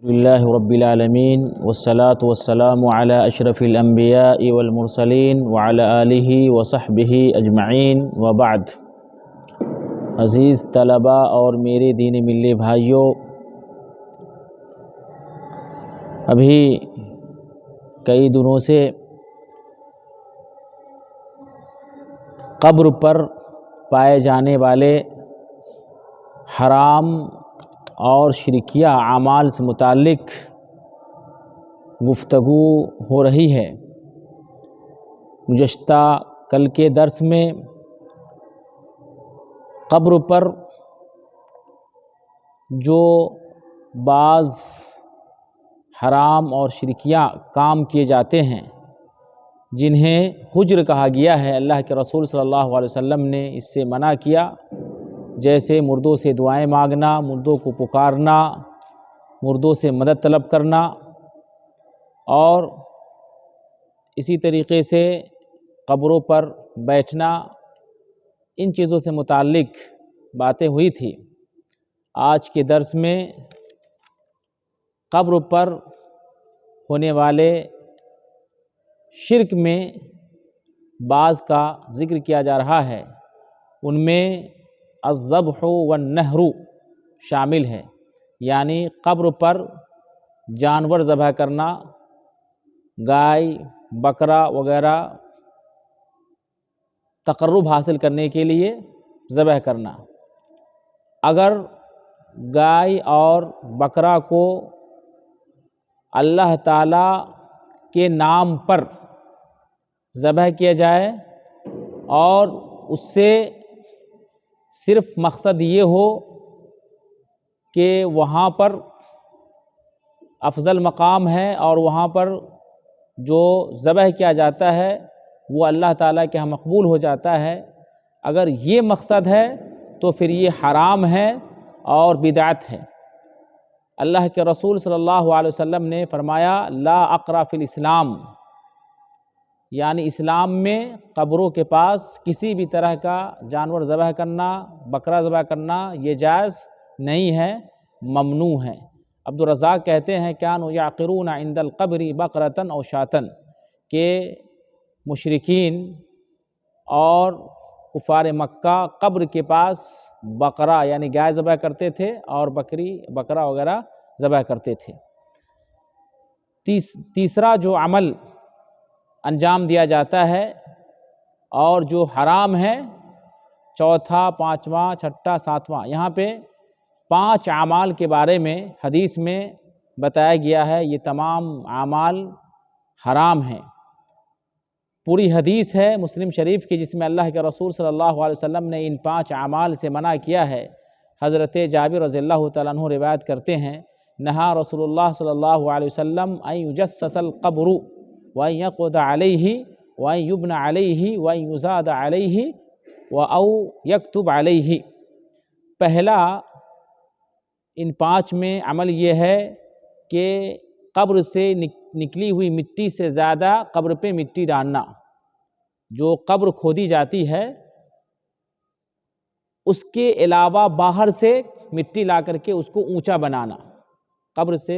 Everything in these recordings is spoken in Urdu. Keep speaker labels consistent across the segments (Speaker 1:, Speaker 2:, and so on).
Speaker 1: للہ رب العالمین والصلاة والسلام علی اشرف الانبیاء والمرسلین وعلی آلہ وصحبہ اجمعین وبعد۔ عزیز طلباء اور میرے دین ملی بھائیوں، ابھی کئی دنوں سے قبر پر پائے جانے والے حرام اور شرکیہ اعمال سے متعلق گفتگو ہو رہی ہے۔ گزشتہ کل کے درس میں قبر پر جو بعض حرام اور شرکیہ کام کیے جاتے ہیں جنہیں حجر کہا گیا ہے، اللہ کے رسول صلی اللہ علیہ وسلم نے اس سے منع کیا، جیسے مردوں سے دعائیں مانگنا، مردوں کو پکارنا، مردوں سے مدد طلب کرنا، اور اسی طریقے سے قبروں پر بیٹھنا، ان چیزوں سے متعلق باتیں ہوئی تھی۔ آج کے درس میں قبر پر ہونے والے شرک میں بعض کا ذکر کیا جا رہا ہے۔ ان میں الذبح والنحر شامل ہے، یعنی قبر پر جانور ذبح کرنا، گائے، بکرا وغیرہ تقرب حاصل کرنے کے لیے ذبح کرنا۔ اگر گائے اور بکرا کو اللہ تعالیٰ کے نام پر ذبح کیا جائے اور اس سے صرف مقصد یہ ہو کہ وہاں پر افضل مقام ہے اور وہاں پر جو ذبح کیا جاتا ہے وہ اللہ تعالیٰ کے ہاں مقبول ہو جاتا ہے، اگر یہ مقصد ہے تو پھر یہ حرام ہے اور بدعت ہے۔ اللہ کے رسول صلی اللہ علیہ وسلم نے فرمایا لا اقرا فی الاسلام، یعنی اسلام میں قبروں کے پاس کسی بھی طرح کا جانور ذبح کرنا، بکرا ذبح کرنا یہ جائز نہیں ہے، ممنوع ہے۔ عبدالرزاق کہتے ہیں کانوا یعقرون عند القبر بقرۃ او شاۃ، کہ مشرکین اور کفار مکہ قبر کے پاس بقرہ یعنی گائے ذبح کرتے تھے اور بکرا وغیرہ ذبح کرتے تھے۔ تیسرا جو عمل انجام دیا جاتا ہے اور جو حرام ہے، چوتھا، پانچواں، چھٹا، ساتواں، یہاں پہ 5 اعمال کے بارے میں حدیث میں بتایا گیا ہے۔ یہ تمام اعمال حرام ہیں۔ پوری حدیث ہے مسلم شریف کی جس میں اللہ کے رسول صلی اللہ علیہ وسلم نے ان 5 اعمال سے منع کیا ہے۔ حضرت جابر رضی اللہ تعالیٰ عنہ روایت کرتے ہیں نہا رسول اللہ صلی اللہ علیہ وسلم ان یجسس القبر وان یقعد علیہ وان یبنى علیہ وان یزاد علیہ او یکتب علیہ۔ پہلا ان 5 میں عمل یہ ہے کہ قبر سے نکلی ہوئی مٹی سے زیادہ قبر پہ مٹی ڈالنا۔ جو قبر کھودی جاتی ہے اس کے علاوہ باہر سے مٹی لا کر کے اس کو اونچا بنانا۔ قبر سے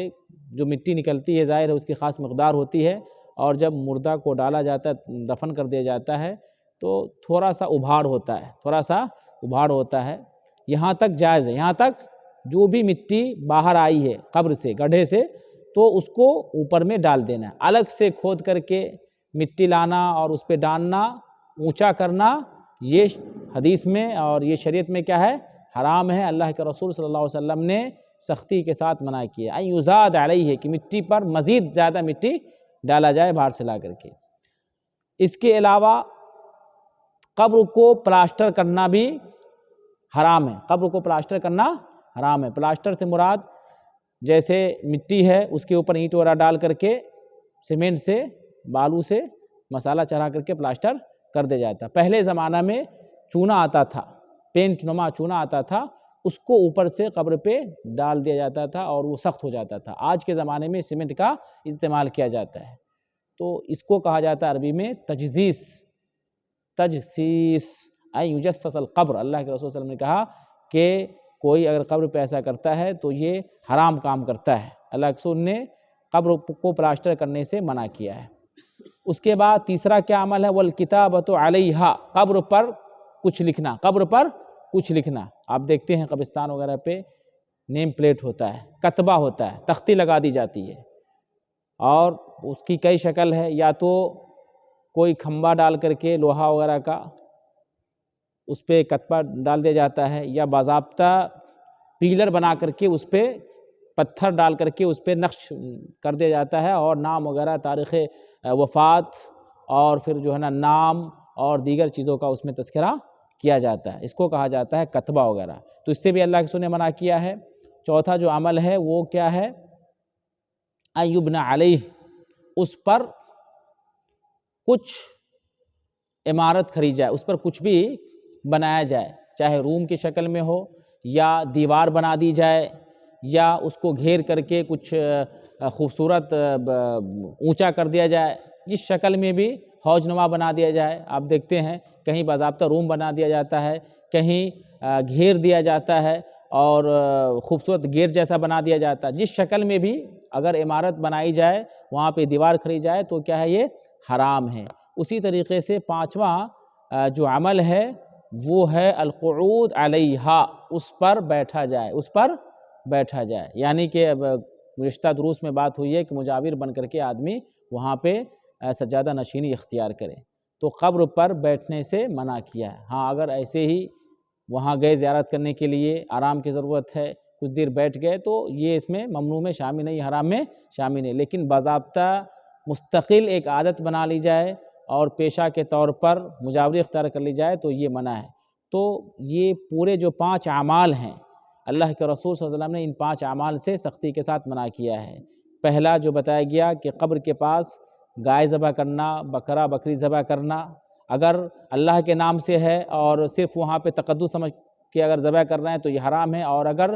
Speaker 1: جو مٹی نکلتی ہے ظاہر ہے اس کی خاص مقدار ہوتی ہے، اور جب مردہ کو ڈالا جاتا ہے، دفن کر دیا جاتا ہے تو تھوڑا سا ابھاڑ ہوتا ہے، یہاں تک جائز ہے۔ یہاں تک جو بھی مٹی باہر آئی ہے قبر سے، گڈھے سے، تو اس کو اوپر میں ڈال دینا ہے۔ الگ سے کھود کر کے مٹی لانا اور اس پہ ڈالنا، اونچا کرنا، یہ حدیث میں اور یہ شریعت میں کیا ہے؟ حرام ہے۔ اللہ کے رسول صلی اللہ علیہ وسلم نے سختی کے ساتھ منع کیا ان یزاد علیہ، کہ مٹی پر مزید زیادہ مٹی ڈالا جائے باہر سے لا کر کے۔ اس کے علاوہ قبر کو پلاسٹر کرنا بھی حرام ہے۔ قبر کو پلاسٹر کرنا حرام ہے۔ پلاسٹر سے مراد جیسے مٹی ہے اس کے اوپر اینٹ وغیرہ ڈال کر کے سیمنٹ سے، بالو سے مسالہ چڑھا کر کے پلاسٹر کر دیا جاتا ہے۔ پہلے زمانہ میں چونا آتا تھا، پینٹ نما چونا آتا تھا، اس کو اوپر سے قبر پہ ڈال دیا جاتا تھا اور وہ سخت ہو جاتا تھا۔ آج کے زمانے میں سیمنٹ کا استعمال کیا جاتا ہے، تو اس کو کہا جاتا ہے عربی میں تجسیس ان یجسس القبر۔ اللہ کے رسول صلی اللہ علیہ وسلم نے کہا کہ کوئی اگر قبر پہ ایسا کرتا ہے تو یہ حرام کام کرتا ہے۔ اللہ کے رسول نے قبر کو پلاسٹر کرنے سے منع کیا ہے۔ اس کے بعد تیسرا کیا عمل ہے؟ والکتابۃ علیہا، قبر پر کچھ لکھنا، قبر پر کچھ لکھنا۔ آپ دیکھتے ہیں قبرستان وغیرہ پہ نیم پلیٹ ہوتا ہے، کتبہ ہوتا ہے، تختی لگا دی جاتی ہے، اور اس کی کئی شکل ہے، یا تو کوئی کھمبا ڈال کر کے لوہا وغیرہ کا اس پہ کتبہ ڈال دیا جاتا ہے، یا باضابطہ پیلر بنا کر کے اس پہ پتھر ڈال کر کے اس پہ نقش کر دیا جاتا ہے، اور نام وغیرہ، تاریخ وفات، اور پھر جو ہے نا نام اور دیگر چیزوں کا اس میں تذکرہ کیا جاتا ہے۔ اس کو کہا جاتا ہے کتبہ وغیرہ، تو اس سے بھی اللہ کے رسول نے منع کیا ہے۔ چوتھا جو عمل ہے وہ کیا ہے؟ ایبن علیہ، اس پر کچھ عمارت کھڑی جائے، اس پر کچھ بھی بنایا جائے، چاہے روم کی شکل میں ہو، یا دیوار بنا دی جائے، یا اس کو گھیر کر کے کچھ خوبصورت اونچا کر دیا جائے، جس شکل میں بھی حوض نما بنا دیا جائے۔ آپ دیکھتے ہیں کہیں باضابطہ روم بنا دیا جاتا ہے، کہیں گھیر دیا جاتا ہے، اور خوبصورت گیٹ جیسا بنا دیا جاتا ہے۔ جس شکل میں بھی اگر عمارت بنائی جائے، وہاں پہ دیوار کھڑی جائے، تو کیا ہے؟ یہ حرام ہے۔ اسی طریقے سے پانچواں جو عمل ہے وہ ہے القعود علیہا، اس پر بیٹھا جائے، اس پر بیٹھا جائے، یعنی کہ گزشتہ دروس میں بات ہوئی ہے کہ مجاور بن کر کے آدمی وہاں پہ سجادہ نشینی اختیار کرے، تو قبر پر بیٹھنے سے منع کیا ہے۔ ہاں اگر ایسے ہی وہاں گئے زیارت کرنے کے لیے، آرام کی ضرورت ہے، کچھ دیر بیٹھ گئے، تو یہ اس میں ممنوع میں شامل نہیں، حرام میں شامل نہیں، لیکن باضابطہ مستقل ایک عادت بنا لی جائے اور پیشہ کے طور پر مجاوری اختیار کر لی جائے تو یہ منع ہے۔ تو یہ پورے جو 5 اعمال ہیں، اللہ کے رسول صلی اللہ علیہ وسلم نے ان 5 اعمال سے سختی کے ساتھ منع کیا ہے۔ پہلا جو بتایا گیا کہ قبر کے پاس گائے ذبح کرنا، بکرا بکری ذبح کرنا، اگر اللہ کے نام سے ہے اور صرف وہاں پہ تقدس سمجھ کے اگر ذبح کر رہے ہیں تو یہ حرام ہے، اور اگر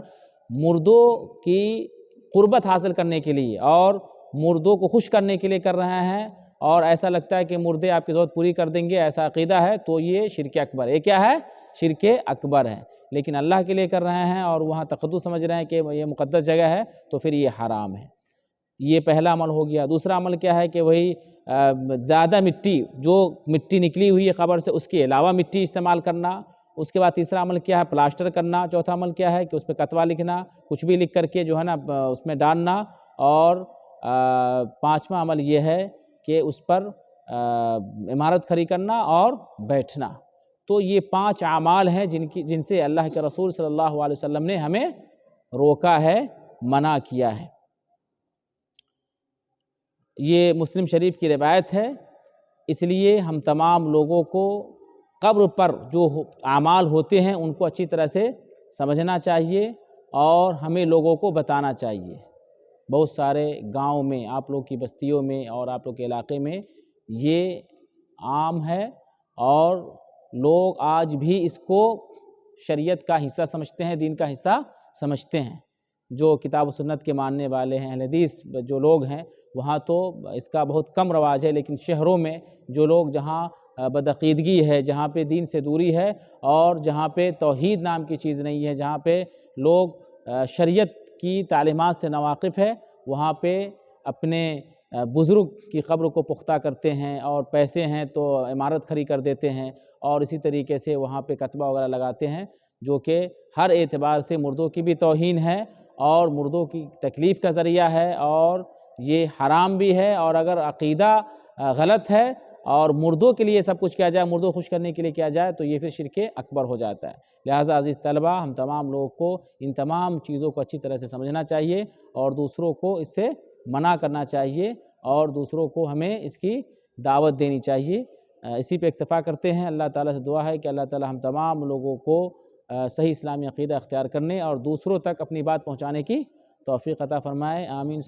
Speaker 1: مردوں کی قربت حاصل کرنے کے لیے اور مردوں کو خوش کرنے کے لیے کر رہے ہیں، اور ایسا لگتا ہے کہ مردے آپ کی ضرورت پوری کر دیں گے، ایسا عقیدہ ہے، تو یہ شرک اکبر ہے۔ یہ کیا ہے؟ شرک اکبر ہے۔ لیکن اللہ کے لیے کر رہے ہیں اور وہاں تقدس سمجھ رہے ہیں کہ یہ مقدس جگہ ہے، تو پھر یہ حرام ہے۔ یہ پہلا عمل ہو گیا۔ دوسرا عمل کیا ہے کہ وہی زیادہ مٹی، جو مٹی نکلی ہوئی ہے قبر سے، اس کے علاوہ مٹی استعمال کرنا۔ اس کے بعد تیسرا عمل کیا ہے؟ پلاسٹر کرنا۔ چوتھا عمل کیا ہے کہ اس پہ کتبہ لکھنا، کچھ بھی لکھ کر کے جو ہے نا اس میں ڈالنا، اور پانچواں عمل یہ ہے کہ اس پر عمارت کھڑی کرنا اور بیٹھنا۔ تو یہ 5 اعمال ہیں جن سے اللہ کے رسول صلی اللہ علیہ وسلم نے ہمیں روکا ہے، منع کیا ہے۔ یہ مسلم شریف کی روایت ہے، اس لیے ہم تمام لوگوں کو قبر پر جو اعمال ہوتے ہیں ان کو اچھی طرح سے سمجھنا چاہیے، اور ہمیں لوگوں کو بتانا چاہیے۔ بہت سارے گاؤں میں، آپ لوگ کی بستیوں میں اور آپ لوگ کے علاقے میں یہ عام ہے، اور لوگ آج بھی اس کو شریعت کا حصہ سمجھتے ہیں، دین کا حصہ سمجھتے ہیں۔ جو کتاب و سنت کے ماننے والے ہیں، اہل حدیث جو لوگ ہیں، وہاں تو اس کا بہت کم رواج ہے، لیکن شہروں میں جو لوگ، جہاں بدعقیدگی ہے، جہاں پہ دین سے دوری ہے، اور جہاں پہ توحید نام کی چیز نہیں ہے، جہاں پہ لوگ شریعت کی تعلیمات سے ناواقف ہے، وہاں پہ اپنے بزرگ کی قبر کو پختہ کرتے ہیں، اور پیسے ہیں تو عمارت کھڑی کر دیتے ہیں، اور اسی طریقے سے وہاں پہ کتبہ وغیرہ لگاتے ہیں، جو کہ ہر اعتبار سے مردوں کی بھی توہین ہے، اور مردوں کی تکلیف کا ذریعہ ہے، اور یہ حرام بھی ہے۔ اور اگر عقیدہ غلط ہے اور مردوں کے لیے سب کچھ کیا جائے، مردوں خوش کرنے کے لیے کیا جائے، تو یہ پھر شرک اکبر ہو جاتا ہے۔ لہٰذا عزیز طلبہ، ہم تمام لوگوں کو ان تمام چیزوں کو اچھی طرح سے سمجھنا چاہیے، اور دوسروں کو اس سے منع کرنا چاہیے، اور دوسروں کو ہمیں اس کی دعوت دینی چاہیے۔ اسی پہ اکتفا کرتے ہیں۔ اللہ تعالیٰ سے دعا ہے کہ اللہ تعالیٰ ہم تمام لوگوں کو صحیح اسلامی عقیدہ اختیار کرنے اور دوسروں تک اپنی بات پہنچانے کی توفیق عطا فرمائے۔ آمین۔